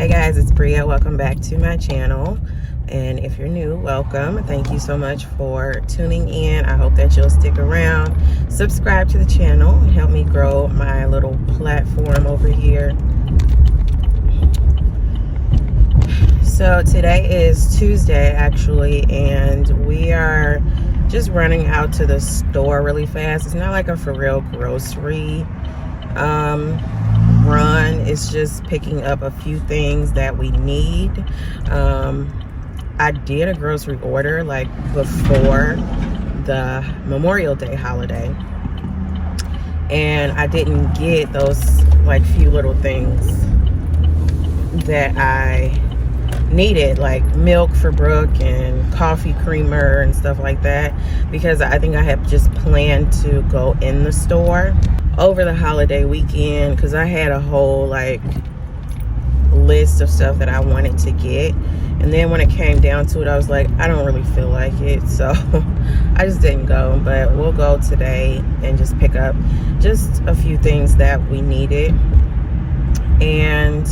Hey guys, it's Bria. Welcome back to my channel. And if you're new, welcome. Thank you so much for tuning in. I hope that you'll stick around. Subscribe to the channel and help me grow my little platform over here. So today is Tuesday actually, and we are just running out to the store really fast. It's not like a for real grocery run. It's just picking up a few things that we need. I did a grocery order like before the Memorial Day holiday, and I didn't get those like few little things that I needed, like milk for Brooke and coffee creamer and stuff like that, because I think I had just planned to go in the store over the holiday weekend, because I had a whole like list of stuff that I wanted to get, and then when it came down to it, I was like, I don't really feel like it, so I just didn't go. But we'll go today and just pick up just a few things that we needed. And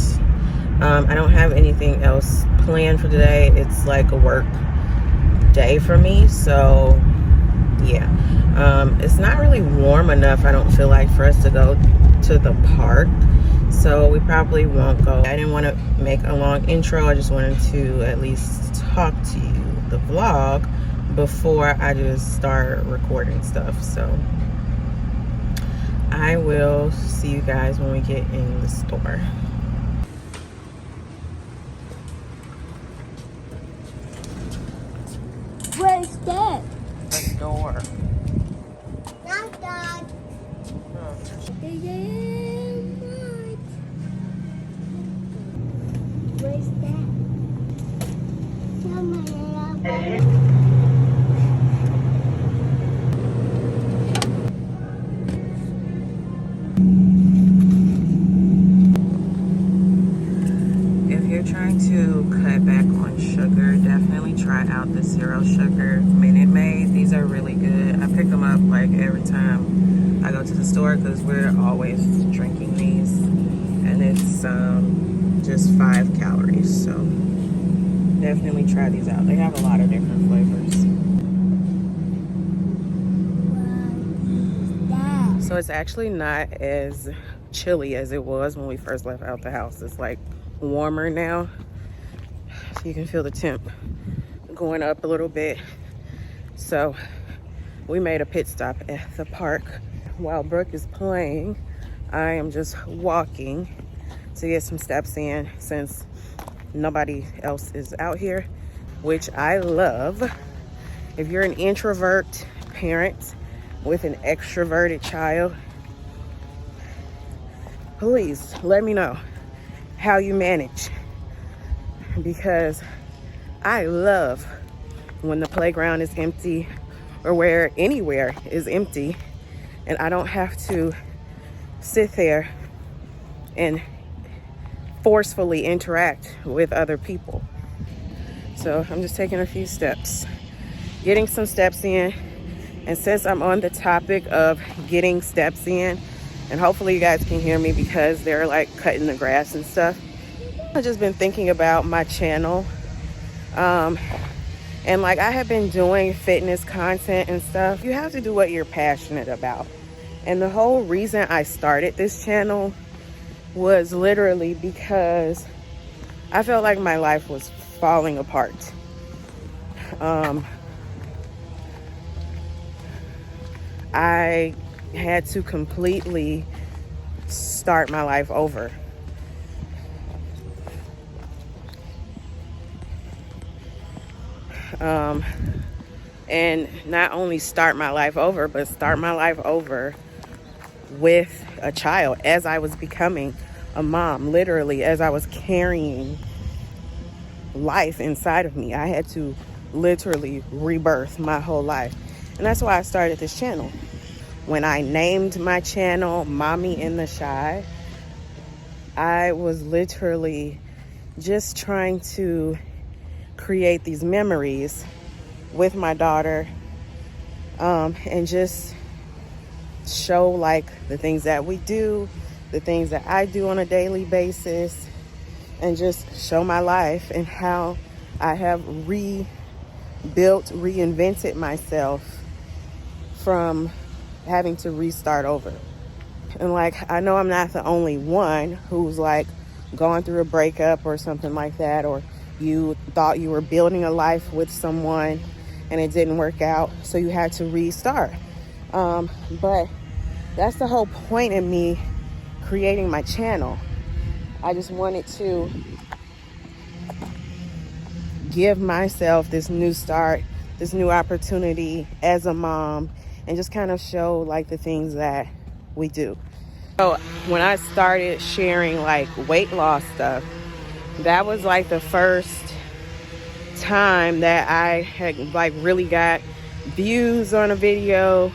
I don't have anything else planned for today. It's like a work day for me, so yeah. It's not really warm enough, I don't feel like, for us to go to the park, so we probably won't go. I didn't want to make a long intro. I just wanted to at least talk to you, the vlog, before I just start recording stuff. So I will see you guys when we get in the store. Where's that? The door. Not that. Where's that? If you're trying to cut back on sugar, definitely try out the zero sugar Minute Maid. These are really good. I pick them up like every time I go to the store because we're always drinking these, and it's just 5 calories, so definitely try these out. They have a lot of different flavors. So it's actually not as chilly as it was when we first left out the house. It's like warmer now, so you can feel the temp going up a little bit. So we made a pit stop at the park. While Brooke is playing, I am just walking to get some steps in, since nobody else is out here, which I love. If you're an introvert parent with an extroverted child, please let me know how you manage, because I love when the playground is empty, or where anywhere is empty, and I don't have to sit there and forcefully interact with other people. So I'm just taking a few steps, getting some steps in. And since I'm on the topic of getting steps in, and hopefully you guys can hear me because they're like cutting the grass and stuff, I've just been thinking about my channel. And like, I have been doing fitness content and stuff. You have to do what you're passionate about. And the whole reason I started this channel was literally because I felt like my life was falling apart. I had to completely start my life over. And not only start my life over, but start my life over with a child, as I was becoming a mom, literally as I was carrying life inside of me. I had to literally rebirth my whole life. And that's why I started this channel. When I named my channel Mommy in the Shy, I was literally just trying to create these memories with my daughter, and just show like the things that we do, the things that I do on a daily basis, and just show my life and how I have reinvented myself from having to restart over. And like, I know I'm not the only one who's like going through a breakup or something like that, or you thought you were building a life with someone and it didn't work out, so you had to restart. But that's the whole point in me creating my channel. I just wanted to give myself this new start, this new opportunity as a mom, and just kind of show like the things that we do. So when I started sharing like weight loss stuff, that was like the first time that I had like really got views on a video,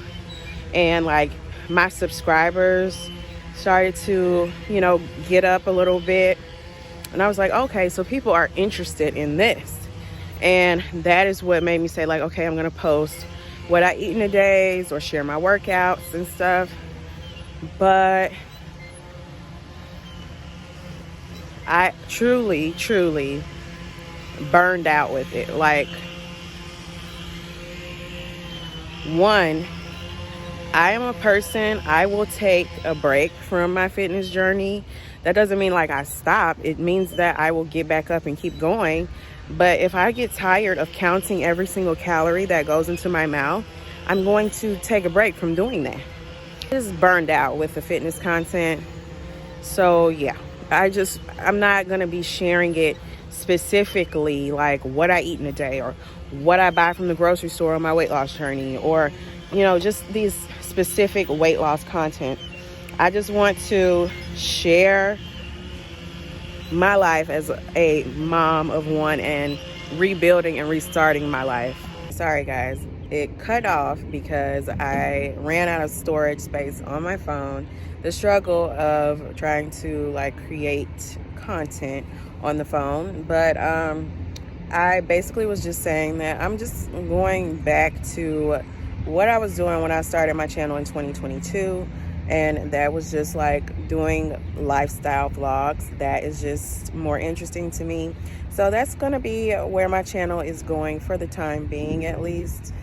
and like my subscribers started to, you know, get up a little bit. And I was like, okay, so people are interested in this. And that is what made me say like, okay, I'm gonna post what I eat in a day or share my workouts and stuff. But I truly burned out with it. Like, one, I am a person, I will take a break from my fitness journey. That doesn't mean like I stop. It means that I will get back up and keep going. But if I get tired of counting every single calorie that goes into my mouth, I'm going to take a break from doing that. I just burned out with the fitness content. So yeah, I'm not going to be sharing it specifically like what I eat in a day or what I buy from the grocery store on my weight loss journey, or, you know, just these specific weight loss content. I just want to share my life as a mom of one and rebuilding and restarting my life. Sorry guys, it cut off because I ran out of storage space on my phone. The struggle of trying to like create content on the phone. But I basically was just saying that I'm just going back to what I was doing when I started my channel in 2022. And that was just like doing lifestyle vlogs. That is just more interesting to me. So that's going to be where my channel is going for the time being, at least.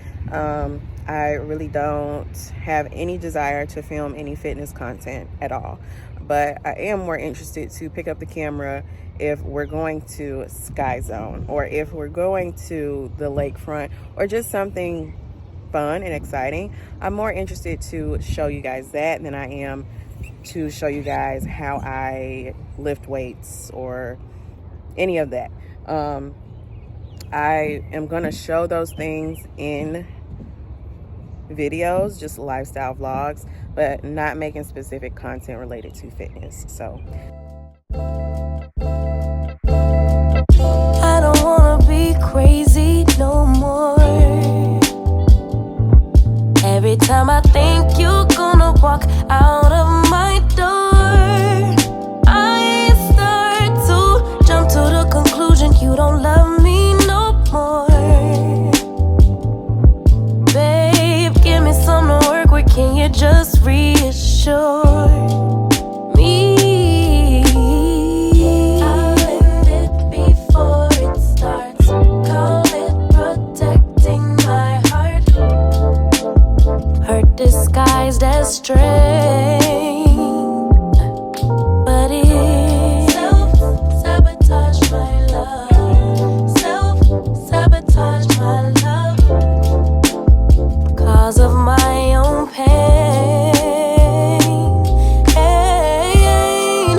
I really don't have any desire to film any fitness content at all. But I am more interested to pick up the camera if we're going to Sky Zone, or if we're going to the lakefront, or just something fun and exciting. I'm more interested to show you guys that than I am to show you guys how I lift weights or any of that. I am gonna show those things in videos, just lifestyle vlogs, but not making specific content related to fitness. So I don't wanna be crazy no more. Every time I think you're gonna walk out of my door, I start to jump to the conclusion you don't love me no more. Babe, give me some to work with, can you just reassure me? I'll end it before it starts. Call it protecting my heart. Hurt disguised as strength, but it's self-sabotage my love. Self-sabotage my love, cause of my own pain.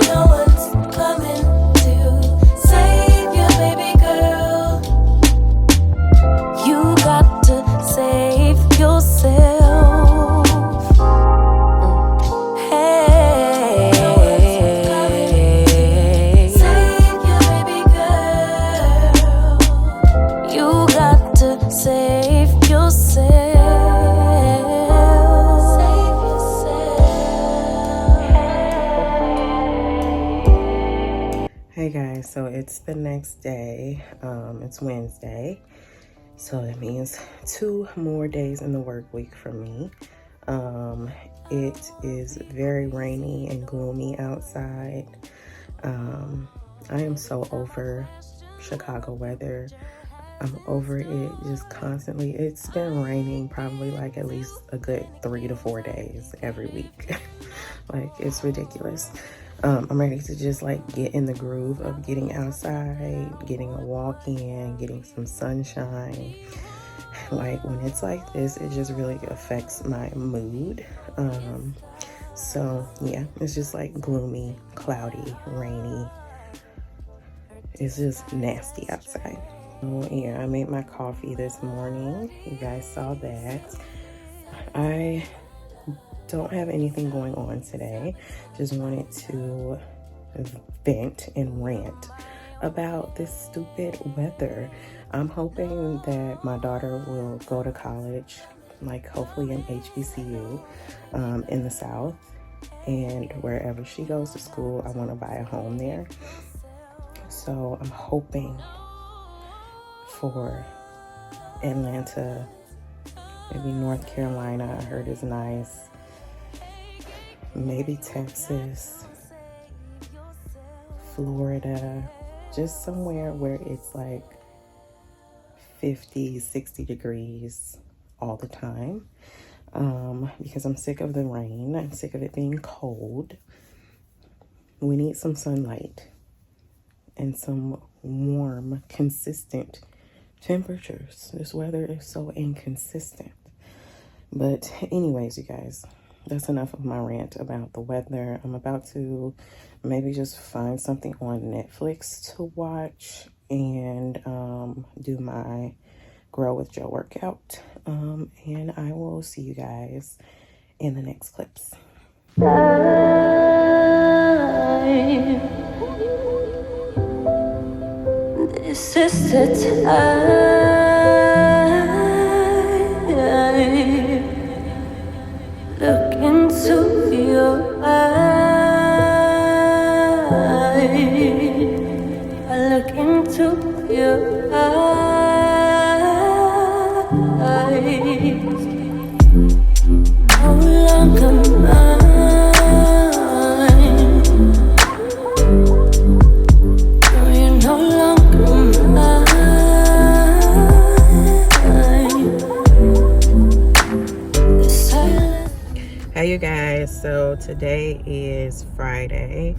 No one's coming to save you, baby girl. You got to save yourself. Hey, save you, baby girl. You got to save yourself. Save yourself. hey guys, so it's the next day. It's Wednesday, so that means 2 more days in the work week for me. It is very rainy and gloomy outside. I am so over Chicago weather. I'm over it just constantly. It's been raining probably like at least a good 3 to 4 days every week. Like, it's ridiculous. I'm ready to just like get in the groove of getting outside, getting a walk in, getting some sunshine. Like, when it's like this, it just really affects my mood. So yeah, it's just like gloomy, cloudy, rainy. It's just nasty outside. Oh yeah, I made my coffee this morning. You guys saw that. I don't have anything going on today. Just wanted to vent and rant about this stupid weather. I'm hoping that my daughter will go to college, like hopefully in HBCU in the South. And wherever she goes to school, I want to buy a home there. So I'm hoping for Atlanta, maybe North Carolina, I heard is nice. Maybe Texas, Florida, just somewhere where it's like 50, 60 degrees all the time. Because I'm sick of the rain. I'm sick of it being cold. We need some sunlight and some warm, consistent temperatures. This weather is so inconsistent. But anyways, you guys, that's enough of my rant about the weather. I'm about to maybe just find something on Netflix to watch and do my Grow with Joe workout. And I will see you guys in the next clips. This is the time. Look into your eyes. I look into your eyes. No longer mine. No, you're no longer mine. The silence. Hey you guys, so today is Friday.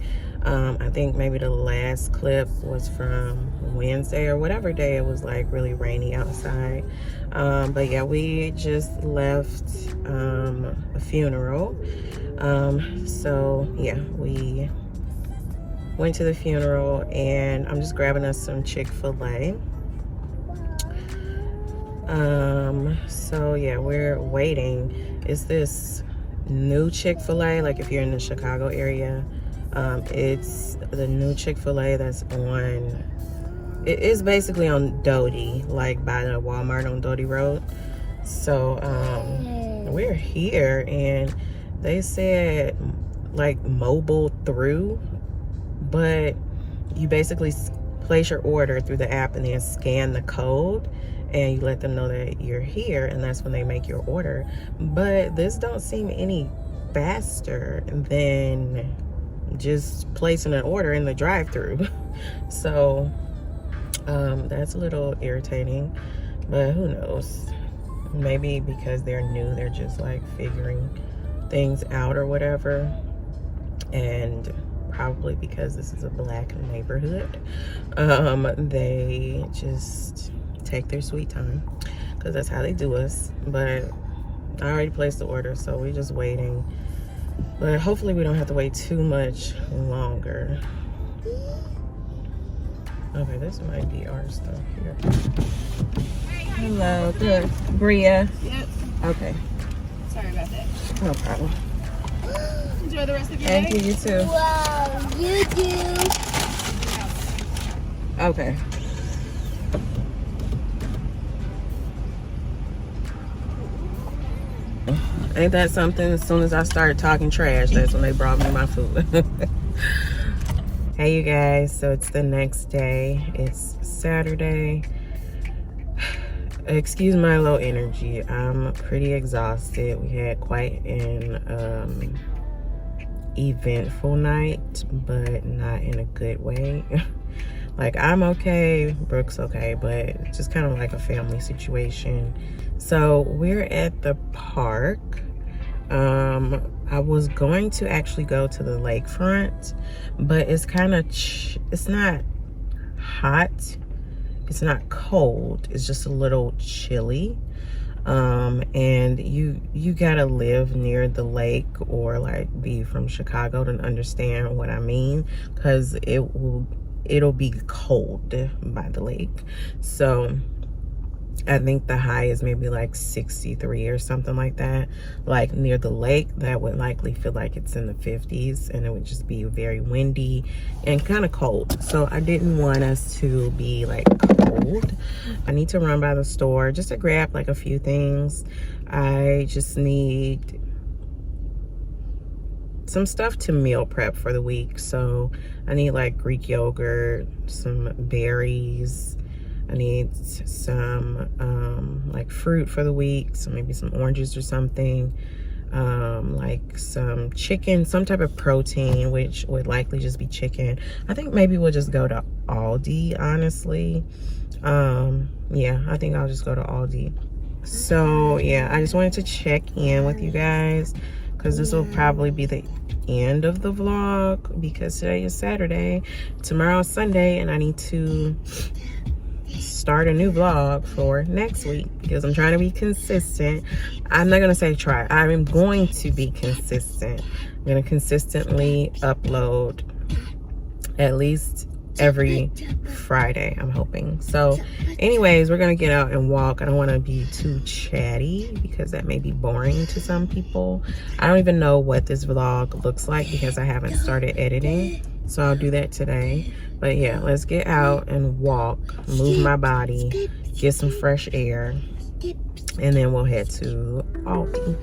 I think maybe the last clip was from Wednesday or whatever day it was like really rainy outside. But yeah, we just left a funeral. So yeah, we went to the funeral and I'm just grabbing us some Chick-fil-A. So yeah, we're waiting. It's this new Chick-fil-A, like if you're in the Chicago area. It's the new Chick-fil-A that's on, it is basically on Doty, like by the Walmart on Doty Road. So we're here and they said like mobile through, but you basically place your order through the app and then scan the code and you let them know that you're here, and that's when they make your order. But this don't seem any faster than just placing an order in the drive-through. So that's a little irritating, but who knows, maybe because they're new, they're just like figuring things out or whatever. And probably because this is a black neighborhood, they just take their sweet time, because that's how they do us. But I already placed the order, so we're just waiting. But hopefully we don't have to wait too much longer. Okay, this might be our stuff here. Hello, good. Bria? Yep. Okay. Sorry about that. No problem. Enjoy the rest of your Thank day. you, you too. Wow, you do. Okay. Ain't that something? As soon as I started talking trash, that's when they brought me my food. Hey you guys, so it's the next day. It's Saturday. Excuse my low energy. I'm pretty exhausted. We had quite an eventful night, but not in a good way. Like, I'm okay, Brooke's okay, but it's just kind of like a family situation. So we're at the park. I was going to actually go to the lakefront, but it's kind of it's not hot, it's not cold, it's just a little chilly. And you gotta live near the lake or like be from Chicago to understand what I mean, because it'll be cold by the lake. So I think the high is maybe like 63 or something like that. Like near the lake, that would likely feel like it's in the 50s, and it would just be very windy and kind of cold. So I didn't want us to be like cold. I need to run by the store just to grab like a few things. I just need some stuff to meal prep for the week. So I need like Greek yogurt, some berries, I need some like fruit for the week, so maybe some oranges or something, like some chicken, some type of protein, which would likely just be chicken. I think maybe we'll just go to Aldi, honestly. Yeah, I think I'll just go to Aldi. So yeah, I just wanted to check in with you guys, because this will probably be the end of the vlog, because today is Saturday, tomorrow is Sunday, and I need to start a new vlog for next week, because I'm trying to be consistent. I'm not gonna say try, I'm going to be consistent. I'm gonna consistently upload at least every Friday, I'm hoping. So anyways, we're gonna get out and walk. I don't want to be too chatty, because that may be boring to some people. I don't even know what this vlog looks like, because I haven't started editing, so I'll do that today. But yeah, let's get out and walk, move my body, get some fresh air, and then we'll head to Aldi.